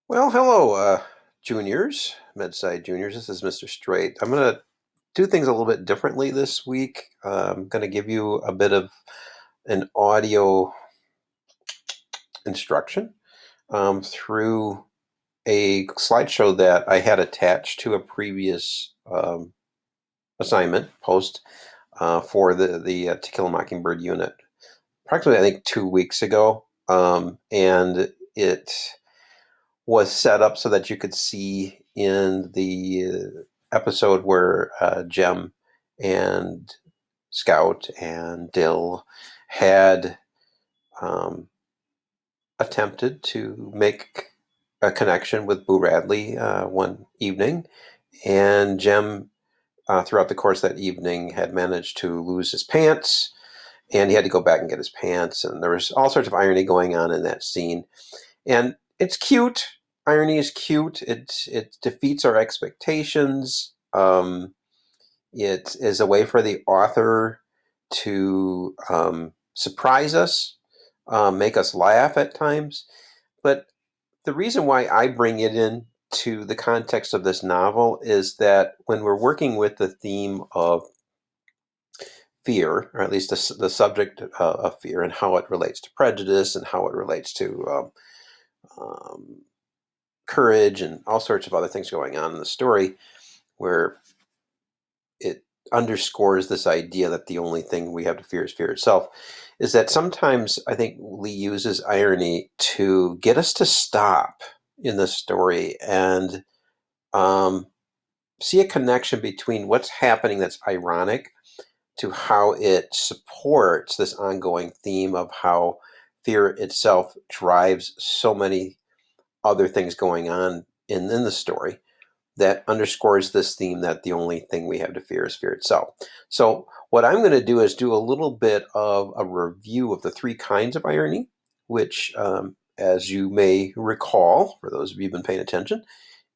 Well, hello, juniors, Medside juniors. This is Mr. Straight. I'm going to do things a little bit differently this week. I'm going to give you a bit of an audio instruction through a slideshow that I had attached to a previous assignment post for the To Kill a Mockingbird unit, approximately I think 2 weeks ago, and it was set up so that you could see in the episode where Jem and Scout and Dill had um, attempted to make a connection with Boo Radley one evening, and Jem, throughout the course of that evening, had managed to lose his pants, and he had to go back and get his pants, and there was all sorts of irony going on in that scene. And it's cute. Irony is cute. It defeats our expectations. It is a way for the author to surprise us, make us laugh at times. But the reason why I bring it in to the context of this novel is that when we're working with the theme of fear, or at least the subject of fear, and how it relates to prejudice and how it relates to um, courage and all sorts of other things going on in the story, where it underscores this idea that the only thing we have to fear is fear itself, is that sometimes I think Lee uses irony to get us to stop in the story and um, see a connection between what's happening that's ironic to how it supports this ongoing theme of how fear itself drives so many other things going on in the story that underscores this theme that the only thing we have to fear is fear itself. So, what I'm going to do is do a little bit of a review of the three kinds of irony, which, as you may recall, for those of you who've been paying attention,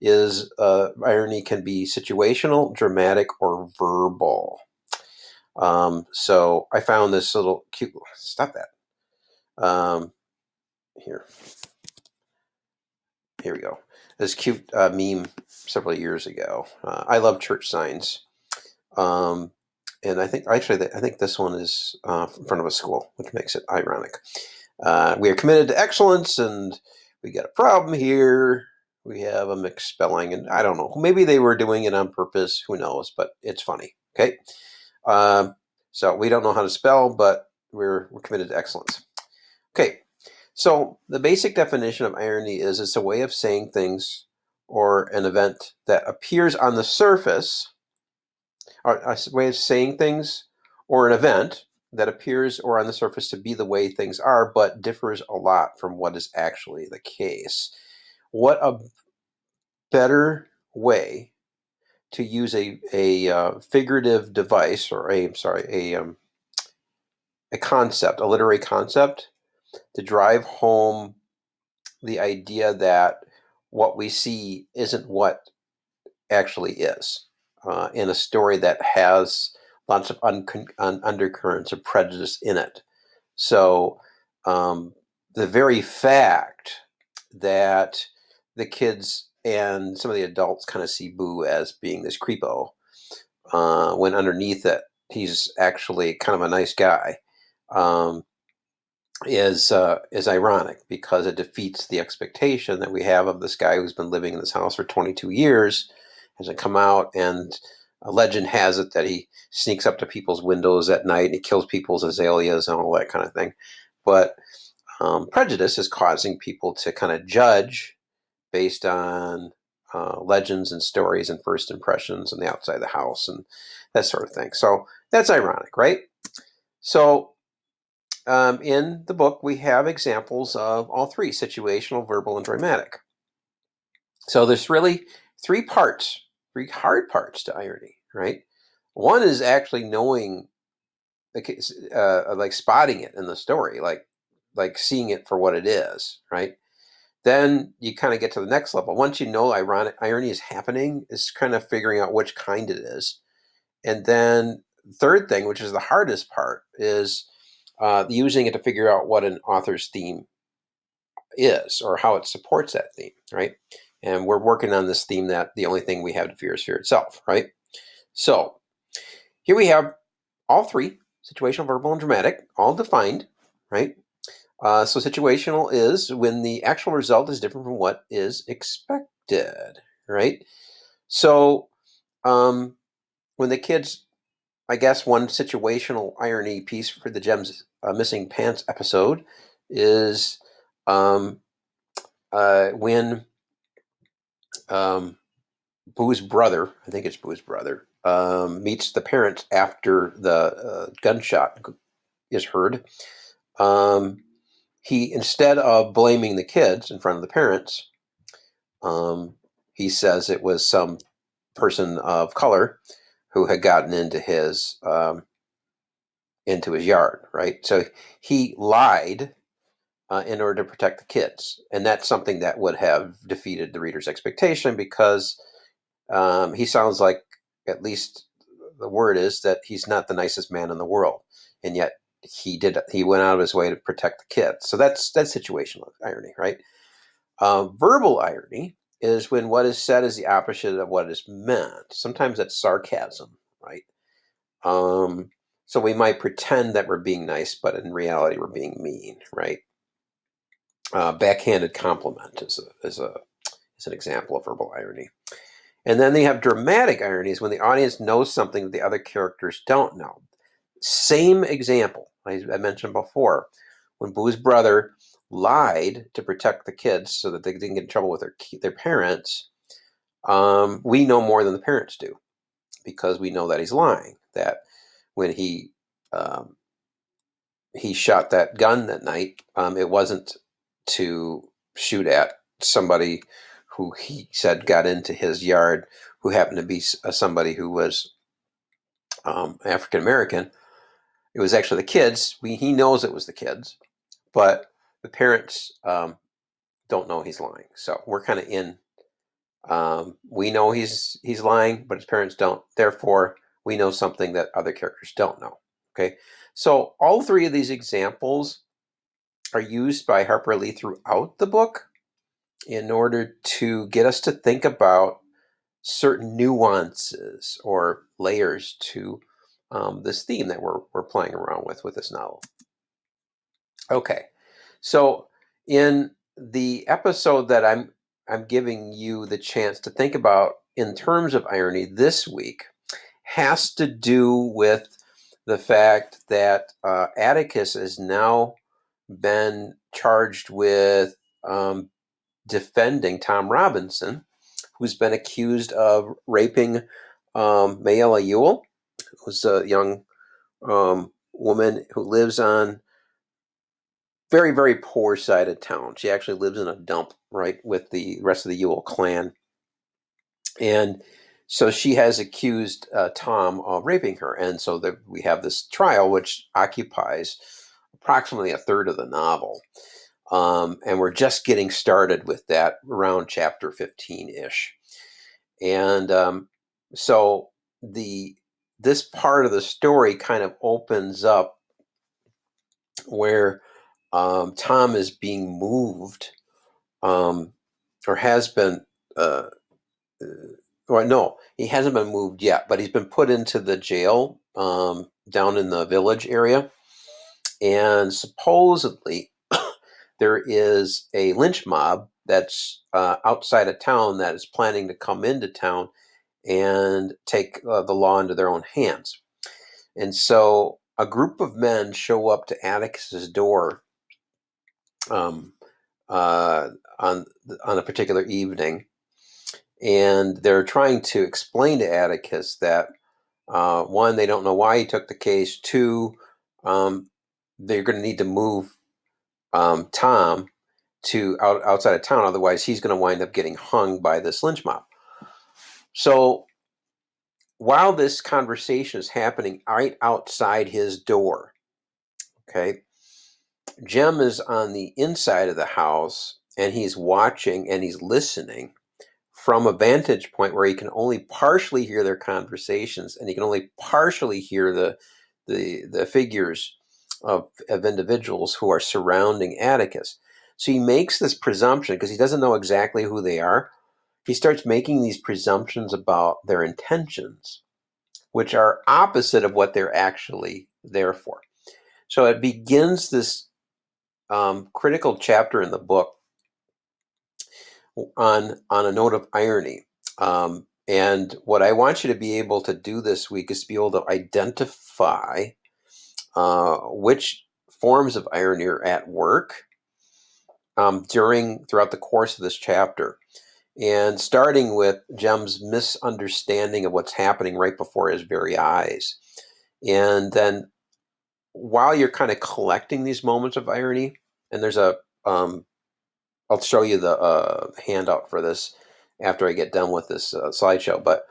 is irony can be situational, dramatic, or verbal. So, I found this little cute. Stop that. Here, here we go. This cute meme several years ago. I love church signs. Um, and I think actually, I think this one is in front of a school, which makes it ironic. We are committed to excellence, and we got a problem here. We have a mixed spelling, and I don't know. Maybe they were doing it on purpose. Who knows? But it's funny. Okay. Um, so we don't know how to spell, but we're committed to excellence. Okay. So the basic definition of irony is it's a way of saying things or an event that appears on the surface, or a way of saying things or an event that appears or on the surface to be the way things are, but differs a lot from what is actually the case. What a better way to use a figurative device, or a concept, a literary concept, to drive home the idea that what we see isn't what actually is, in a story that has lots of undercurrents of prejudice in it. So, um, the very fact that the kids and some of the adults kind of see Boo as being this creepo, when underneath it he's actually kind of a nice guy, um, is ironic because it defeats the expectation that we have of this guy who's been living in this house for 22 years. Has it come out, and a legend has it that he sneaks up to people's windows at night and he kills people's azaleas and all that kind of thing. But prejudice is causing people to kind of judge based on legends and stories and first impressions on the outside of the house and that sort of thing. So that's ironic, right? So in the book, we have examples of all three: situational, verbal, and dramatic. So there's really three parts, three hard parts to irony, right? One is actually knowing, like spotting it in the story, like seeing it for what it is, right? Then you kind of get to the next level. Once you know irony is happening, is kind of figuring out which kind it is. And then third thing, which is the hardest part, is using it to figure out what an author's theme is, or how it supports that theme, right? And we're working on this theme that the only thing we have to fear is fear itself, right? So here we have all three, situational, verbal, and dramatic, all defined, right? So situational is when the actual result is different from what is expected, right? So when the kids, I guess one situational irony piece for the Jem's missing pants episode is um, when Boo's brother, I think it's Boo's brother, meets the parents after the gunshot is heard. He, instead of blaming the kids in front of the parents, um, he says it was some person of color who had gotten into his yard, right? So he lied in order to protect the kids, and that's something that would have defeated the reader's expectation because he sounds like, at least the word is, that he's not the nicest man in the world, and yet he went out of his way to protect the kids. So that's situational irony, right? Verbal irony is when what is said is the opposite of what is meant. Sometimes that's sarcasm, right? Um, so we might pretend that we're being nice, but in reality we're being mean, right? Backhanded compliment is an example of verbal irony. And then they have dramatic ironies when the audience knows something that the other characters don't know. Same example I mentioned before, when Boo's brother lied to protect the kids so that they didn't get in trouble with their parents. We know more than the parents do because we know that he's lying. That when um, he shot that gun that night, it wasn't to shoot at somebody who he said got into his yard, who happened to be somebody who was African American. It was actually the kids. He knows it was the kids, but the parents don't know he's lying. So we're kind of in. We know he's lying, but his parents don't. Therefore, we know something that other characters don't know. Okay, so all three of these examples are used by Harper Lee throughout the book in order to get us to think about certain nuances or layers to this theme that we're playing around with this novel. Okay, so in the episode that I'm giving you the chance to think about in terms of irony this week has to do with the fact that Atticus has now been charged with defending Tom Robinson, who's been accused of raping Mayella Ewell, who's a young woman who lives on very, very poor side of town. She actually lives in a dump, right, with the rest of the Ewell clan. And so she has accused Tom of raping her. And so we have this trial, which occupies approximately a third of the novel. And we're just getting started with that around chapter 15-ish. And so this part of the story kind of opens up where Tom is being moved, or has been, or no, he hasn't been moved yet, but he's been put into the jail down in the village area. And supposedly there is a lynch mob that's outside of town that is planning to come into town and take the law into their own hands. And so a group of men show up to Atticus's door um, on a particular evening, and they're trying to explain to Atticus that one, they don't know why he took the case. Two, they're going to need to move Tom to outside of town, otherwise he's going to wind up getting hung by this lynch mob. So while this conversation is happening right outside his door, okay, Jem is on the inside of the house and he's watching and he's listening from a vantage point where he can only partially hear their conversations and he can only partially hear the figures of individuals who are surrounding Atticus. So he makes this presumption because he doesn't know exactly who they are. He starts making these presumptions about their intentions, which are opposite of what they're actually there for. So it begins this critical chapter in the book on a note of irony. And what I want you to be able to do this week is to be able to identify which forms of irony are at work throughout the course of this chapter. And starting with Jem's misunderstanding of what's happening right before his very eyes. And then while you're kind of collecting these moments of irony, and there's I'll show you the handout for this after I get done with this slideshow, but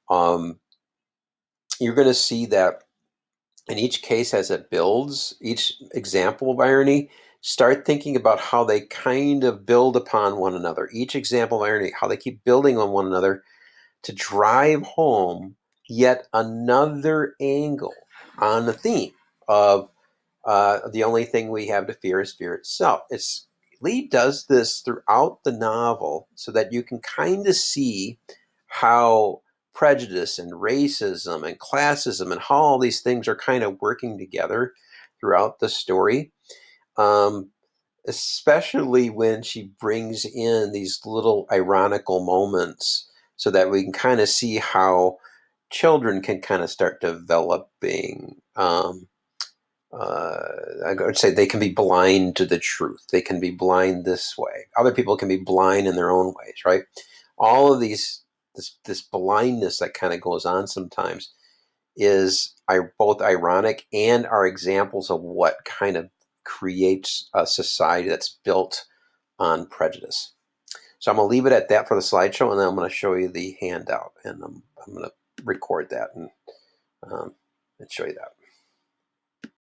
um, you're going to see that in each case as it builds, each example of irony, start thinking about how they kind of build upon one another. Each example of irony, how they keep building on one another to drive home yet another angle on the theme of the only thing we have to fear is fear itself. Lee does this throughout the novel so that you can kind of see how prejudice and racism and classism and how all these things are kind of working together throughout the story. Especially when she brings in these little ironical moments so that we can kind of see how children can kind of start developing. I would say they can be blind to the truth. They can be blind this way. Other people can be blind in their own ways, right? All of this blindness that kind of goes on sometimes is both ironic and are examples of what kind of creates a society that's built on prejudice. So I'm going to leave it at that for the slideshow, and then I'm going to show you the handout, and I'm going to record that and show you that.